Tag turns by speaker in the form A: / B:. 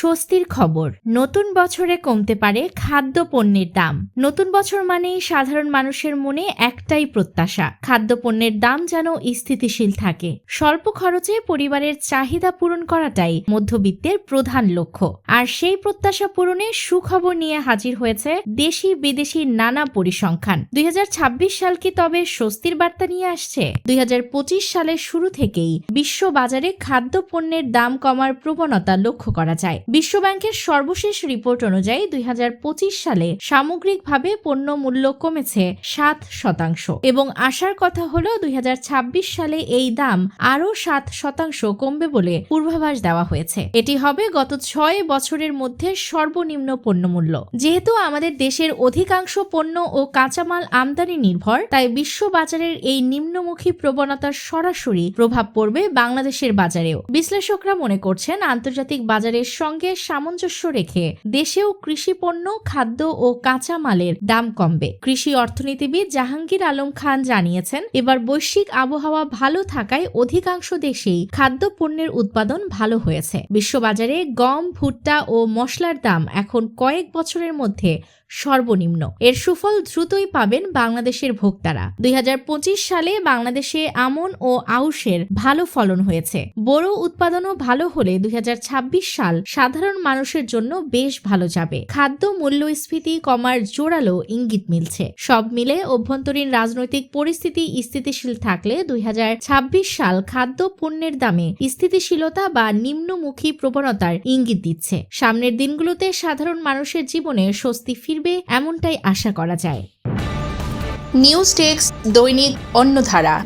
A: স্বস্তির খবর। নতুন বছরে কমতে পারে খাদ্যপণ্যের দাম। নতুন বছর মানেই সাধারণ মানুষের মনে একটাই প্রত্যাশা, খাদ্যপণ্যের দাম যেন স্থিতিশীল থাকে। স্বল্প খরচে পরিবারের চাহিদা পূরণ করাটাই মধ্যবিত্তের প্রধান লক্ষ্য। আর সেই প্রত্যাশা পূরণে সুখবর নিয়ে হাজির হয়েছে দেশি বিদেশি নানা পরিসংখ্যান। 2026 সাল কি তবে স্বস্তির বার্তা নিয়ে আসছে? 2025 সালের শুরু থেকেই বিশ্ব বাজারে খাদ্যপণ্যের দাম কমার প্রবণতা লক্ষ্য করা যায়। বিশ্বব্যাংকের সর্বশেষ রিপোর্ট অনুযায়ী 2025 সালে সামগ্রিকভাবে পণ্য মূল্য কমেছে 7% এবং আশার কথা হলো 2026 সালে এই দাম আরও 7% কমবে বলে পূর্বাভাস দেওয়া হয়েছে। এটি হবে গত 6 বছরের মধ্যে সর্বনিম্ন পণ্যমূল্য। যেহেতু আমাদের দেশের অধিকাংশ পণ্য ও কাঁচামাল আমদানি নির্ভর, তাই বিশ্ব বাজারের এই নিম্নমুখী প্রবণতার সরাসরি প্রভাব পড়বে বাংলাদেশের বাজারেও। বিশ্লেষকরা মনে করছেন আন্তর্জাতিক বাজারের সঙ্গে সামঞ্জস্য রেখে দেশেও কৃষি পণ্য, খাদ্য ও কাঁচামালের দাম কমবে। কৃষি অর্থনীতিবিদ জাহাঙ্গীর আলম খান জানিয়েছেন, এবার বৈশ্বিক আবহাওয়া ভালো থাকায় অধিকাংশ দেশেই খাদ্য পণ্যের উৎপাদন ভালো হয়েছে। বিশ্ববাজারে গম, ভুট্টা ও মশলার দাম এখন কয়েক বছরের মধ্যে সর্বনিম্ন। এর সুফল দ্রুতই পাবেন বাংলাদেশের ভোক্তারা। 2025 সালে বাংলাদেশে আমন ও আউশের ভালো ফলন হয়েছে। বোরো উৎপাদনও ভালো হলে 2026 সাল সাধারণ মানুষের জন্য বেশ ভালো যাবে। খাদ্য মূল্যস্ফীতি কমার জোরালো ইঙ্গিত মিলছে। সব মিলে অভ্যন্তরীণ রাজনৈতিক পরিস্থিতি স্থিতিশীল থাকলে 2026 সাল খাদ্য পণ্যের দামে স্থিতিশীলতা বা নিম্নমুখী প্রবণতার ইঙ্গিত দিচ্ছে। সামনের দিনগুলোতে সাধারণ মানুষের জীবনে স্বস্তি ফিরবে এমনটাই আশা করা যায়।
B: নিউজ টেক্স দৈনিক অন্যধারা।